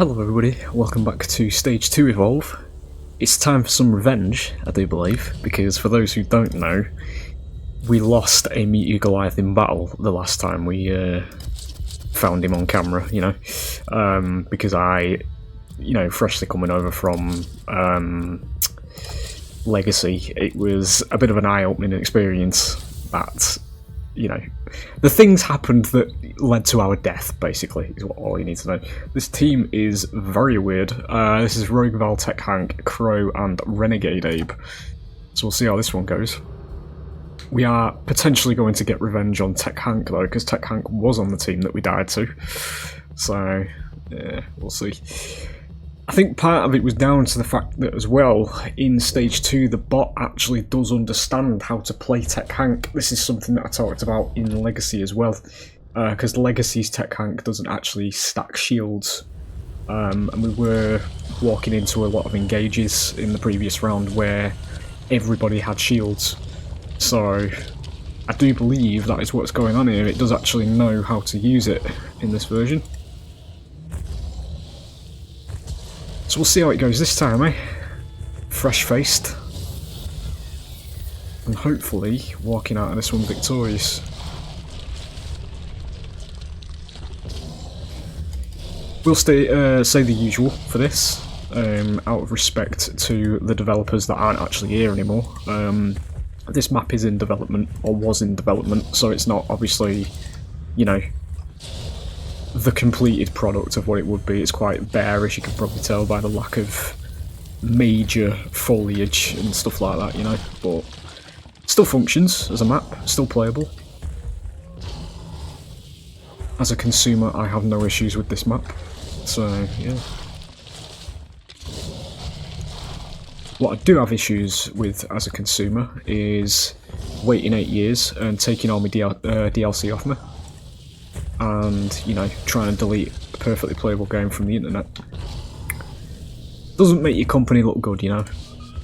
Hello everybody, welcome back to Stage 2 Evolve. It's time for some revenge, I do believe, because for those who don't know, we lost a METEOR Goliath in battle the last time we found him on camera, because I, freshly coming over from Legacy, it was a bit of an eye-opening experience that, the things happened that led to our death, basically, is all you need to know. This team is very weird. This is Rogue Val, Tech Hank, Crow, and Renegade Abe. So we'll see how this one goes. We are potentially going to get revenge on Tech Hank, though, because Tech Hank was on the team that we died to. So, yeah, we'll see. I think part of it was down to the fact that, as well, in Stage 2, the bot actually does understand how to play Tech Hank. This is something that I talked about in Legacy as well, because Legacy's Tech Hank doesn't actually stack shields. And we were walking into a lot of engages in the previous round where everybody had shields. So, I do believe that is what's going on here. It does actually know how to use it in this version. So we'll see how it goes this time, eh? Fresh-faced. And hopefully walking out of this one victorious. We'll say the usual for this, out of respect to the developers that aren't actually here anymore. This map is in development, or was in development, so it's not obviously, the completed product of what it would be. It's quite bare, as you can probably tell by the lack of major foliage and stuff like that, but still functions as a map, still playable. As a consumer, I have no issues with this map, so yeah. What I do have issues with as a consumer is waiting 8 years and taking all my DLC off me. And, trying to delete a perfectly playable game from the internet. Doesn't make your company look good,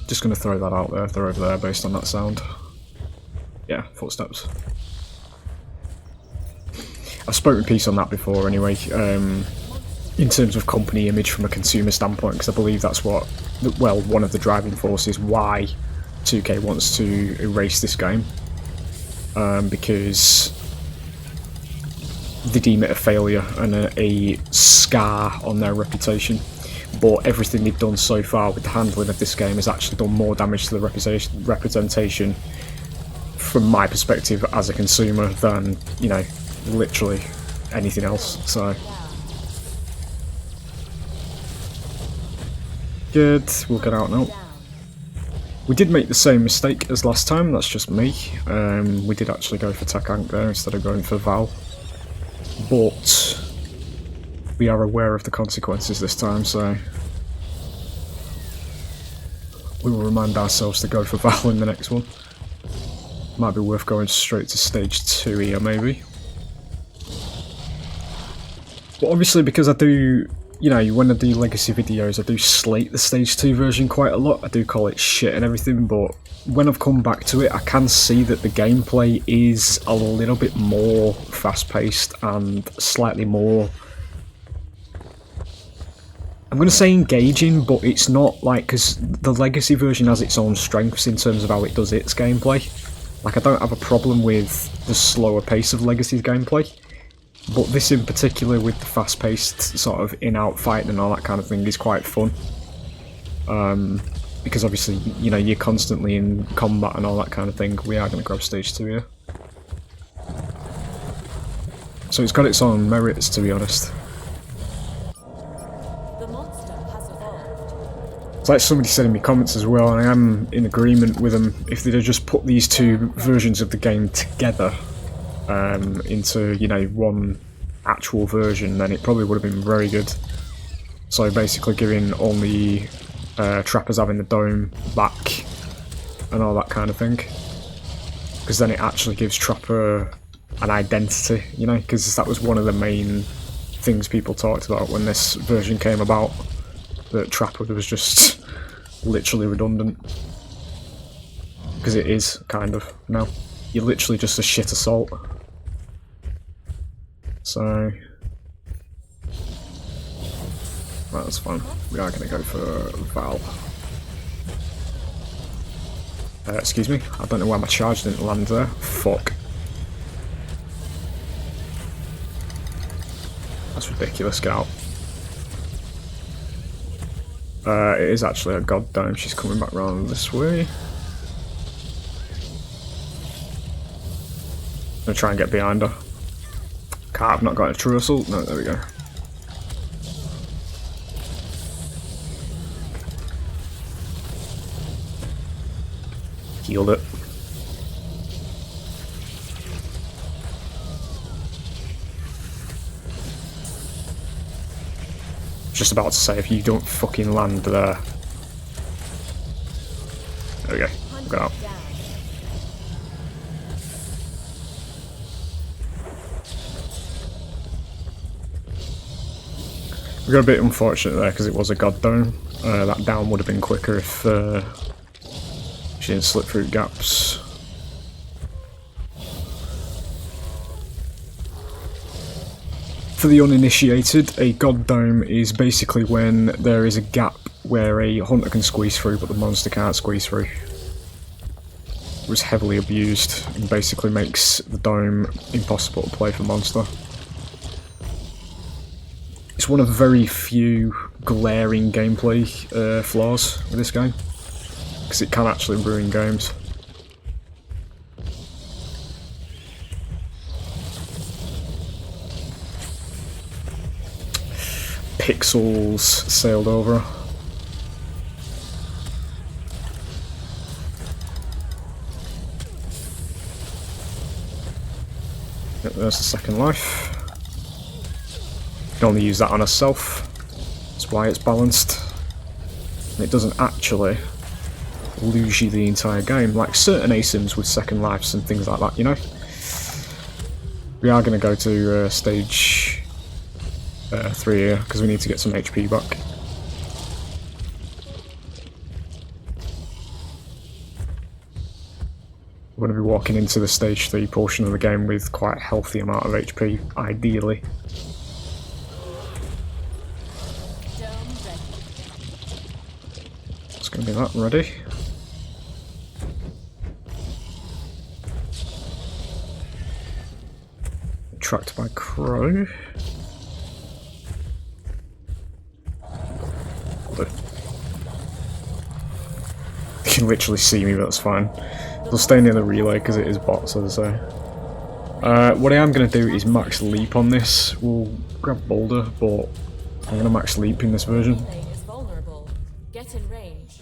Just going to throw that out there. They're over there based on that sound. Yeah, footsteps. I've spoken peace on that before anyway, in terms of company image from a consumer standpoint, because I believe that's what, one of the driving forces why 2K wants to erase this game. Because they deem it a failure and a scar on their reputation, but everything they've done so far with the handling of this game has actually done more damage to the reputation from my perspective as a consumer than, literally anything else. So good, we'll get out now. We did make the same mistake as last time, that's just me. We did actually go for Tech Hank there instead of going for Val. But we are aware of the consequences this time, so we will remind ourselves to go for Val in the next one. Might be worth going straight to Stage 2 here, maybe. But obviously, because I do, when I do Legacy videos, I do slate the Stage 2 version quite a lot. I do call it shit and everything, but when I've come back to it, I can see that the gameplay is a little bit more fast-paced and slightly more, I'm going to say engaging, but it's not like, because the Legacy version has its own strengths in terms of how it does its gameplay. Like, I don't have a problem with the slower pace of Legacy's gameplay, but this in particular with the fast-paced sort of in-out fighting and all that kind of thing is quite fun. Because obviously, you're constantly in combat and all that kind of thing. We are going to grab Stage 2 here. So it's got its own merits, to be honest. It's like somebody said in my comments as well, and I am in agreement with them, if they'd have just put these two versions of the game together into, one actual version, then it probably would have been very good. So basically giving only trappers having the dome back and all that kind of thing, because then it actually gives Trapper an identity, because that was one of the main things people talked about when this version came about, that Trapper was just literally redundant, because it is kind of now. You're literally just a shit assault. So Right, that's fine. We are going to go for Val. Excuse me, I don't know why my charge didn't land there. Fuck. That's ridiculous, get out. It is actually a goddamn, she's coming back round this way. I'm gonna try and get behind her. Can't, I've not got a true assault. No, there we go. Healed it. Just about to say, if you don't fucking land there. There we go. Got out. We got a bit unfortunate there because it was a god dome. That down would have been quicker if she didn't slip through gaps. For the uninitiated, a god dome is basically when there is a gap where a hunter can squeeze through but the monster can't squeeze through. It was heavily abused and basically makes the dome impossible to play for monster. It's one of very few glaring gameplay flaws with this game, because it can actually ruin games. Pixels sailed over. Yep, there's the second life. You can only use that on herself. That's why it's balanced. And it doesn't actually lose you the entire game, like certain ASIMs with second lives and things like that, you know? We are going to go to stage 3 here, because we need to get some HP back. We're going to be walking into the stage 3 portion of the game with quite a healthy amount of HP, ideally. It's going to be that ready. Tracked by Crow. You can literally see me, but that's fine. They'll stay near the relay because it is bots, as I say. What I am going to do is max leap on this. We'll grab Boulder, but I'm going to max leap in this version. Get in range.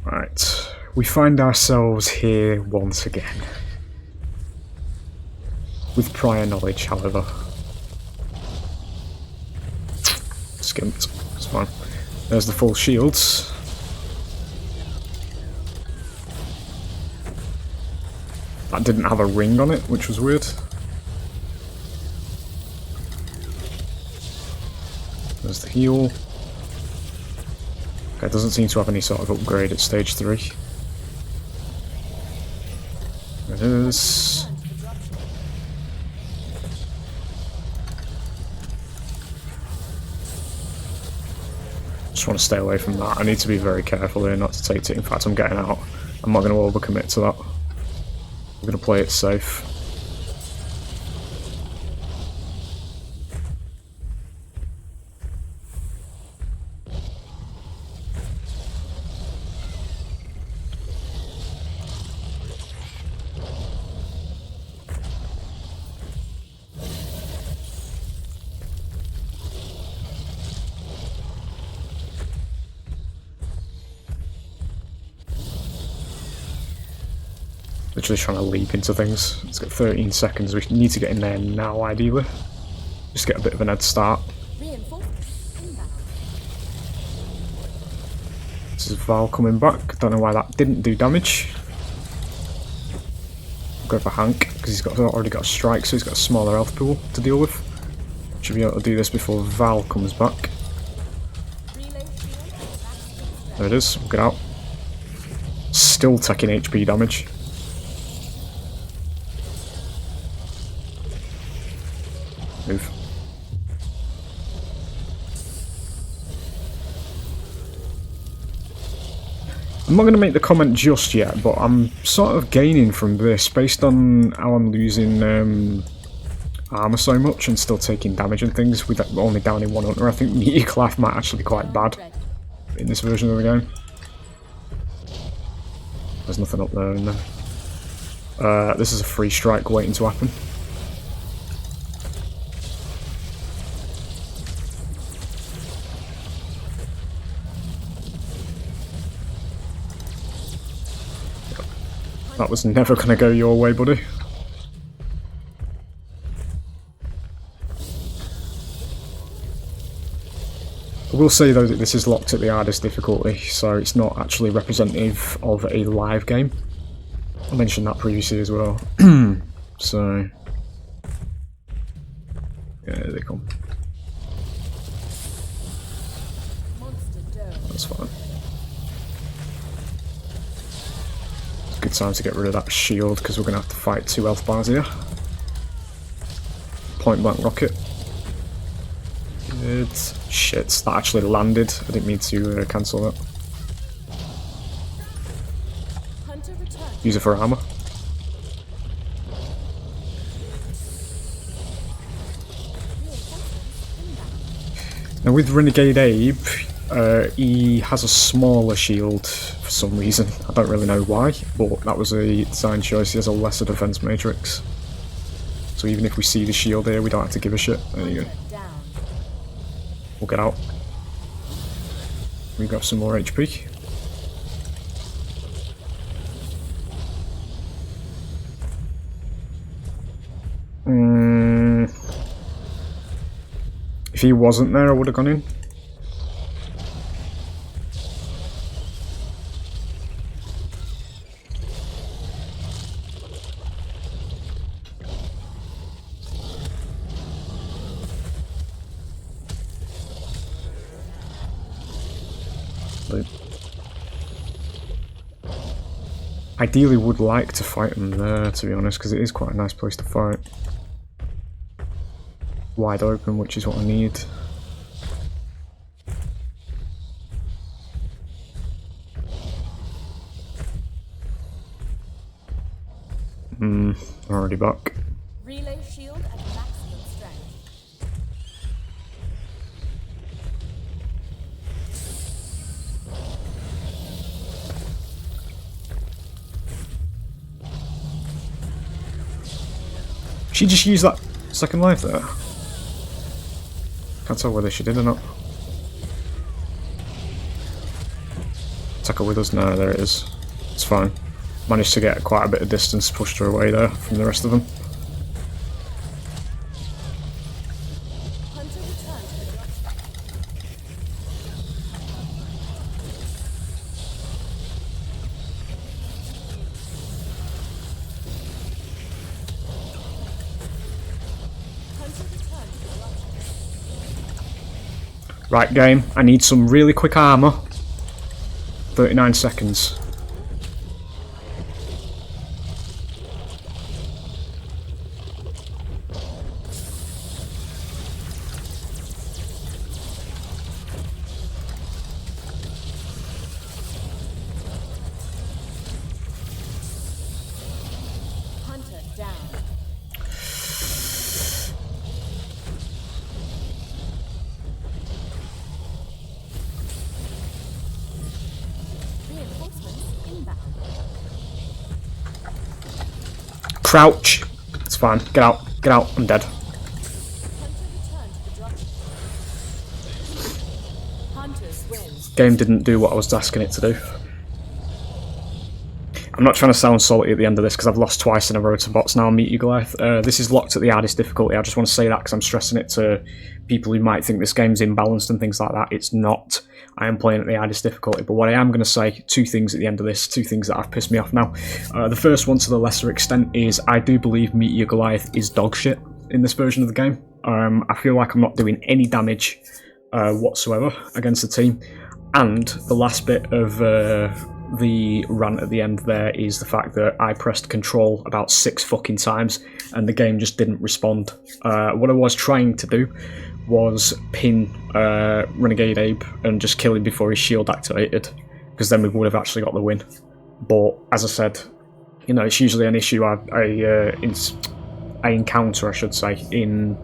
Right, we find ourselves here once again. With prior knowledge, however. Skimped, it's fine. There's the full shields. That didn't have a ring on it, which was weird. There's the heal. Okay, it doesn't seem to have any sort of upgrade at stage 3. There it is. Just want to stay away from that. I need to be very careful here not to take it. In fact, I'm getting out. I'm not going to overcommit to that. I'm going to play it safe. Literally trying to leap into things. It's got 13 seconds. We need to get in there now, ideally. Just get a bit of an head start. This is Val coming back. Don't know why that didn't do damage. Go for Hank because he's already got a strike, so he's got a smaller health pool to deal with. Should be able to do this before Val comes back. There it is. Get out. Still taking HP damage. Move. I'm not going to make the comment just yet, but I'm sort of gaining from this based on how I'm losing armor so much and still taking damage and things with only downing one hunter. I think METEOR Goliath might actually be quite bad in this version of the game. There's nothing up there in there. This is a free strike waiting to happen. That was never going to go your way, buddy. I will say though that this is locked at the hardest difficulty, so it's not actually representative of a live game. I mentioned that previously as well. So, yeah, there they come. That's fine. It's a good time to get rid of that shield because we're going to have to fight 2 health bars here. Point blank rocket. Good. Shit, that actually landed. I didn't mean to cancel that. Use it for armor. Now with Renegade Abe, he has a smaller shield for some reason. I don't really know why, but that was a design choice. He has a lesser defense matrix. So even if we see the shield here, we don't have to give a shit. There you go. We'll get out. We got some more HP. If he wasn't there, I would have gone in. Ideally would like to fight him there, to be honest, because it is quite a nice place to fight. Wide open, which is what I need. Already back. Relay shield at maximum strength. She just used that second life there. Can't tell whether she did or not. Attack her with us? No, there it is. It's fine. Managed to get quite a bit of distance, pushed her away there from the rest of them. Right, game, I need some really quick armor. 39 seconds. Hunter down. Crouch. It's fine. Get out. Get out. I'm dead. Game didn't do what I was asking it to do. I'm not trying to sound salty at the end of this because I've lost twice in a row to bots now. METEOR Goliath. This is locked at the hardest difficulty. I just want to say that because I'm stressing it to people who might think this game's imbalanced and things like that. It's not. I am playing at the hardest difficulty. But what I am going to say, 2 things at the end of this, 2 things that have pissed me off now. The first one, to the lesser extent, is I do believe METEOR Goliath is dog shit in this version of the game. I feel like I'm not doing any damage whatsoever against the team. And the last bit of the rant at the end there is the fact that I pressed control about 6 fucking times and the game just didn't respond. What I was trying to do was pin Renegade Abe and just kill him before his shield activated, because then we would have actually got the win. But as I said, you know, it's usually an issue I encounter, I should say, in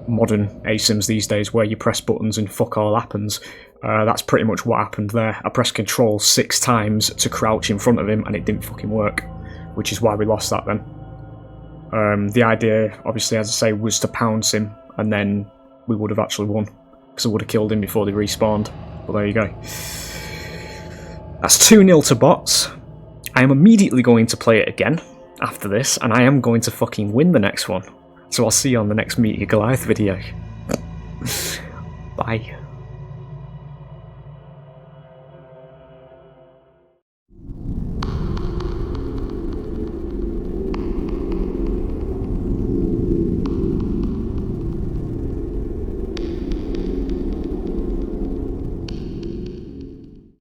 modern ASIMs these days, where you press buttons and fuck all happens. That's pretty much what happened there. I pressed control 6 times to crouch in front of him and it didn't fucking work, which is why we lost that then. The idea, obviously, as I say, was to pounce him and then we would have actually won, because I would have killed him before they respawned. But there you go. That's 2-0 to bots. I am immediately going to play it again after this, and I am going to fucking win the next one. So I'll see you on the next Meteor Goliath video. Bye.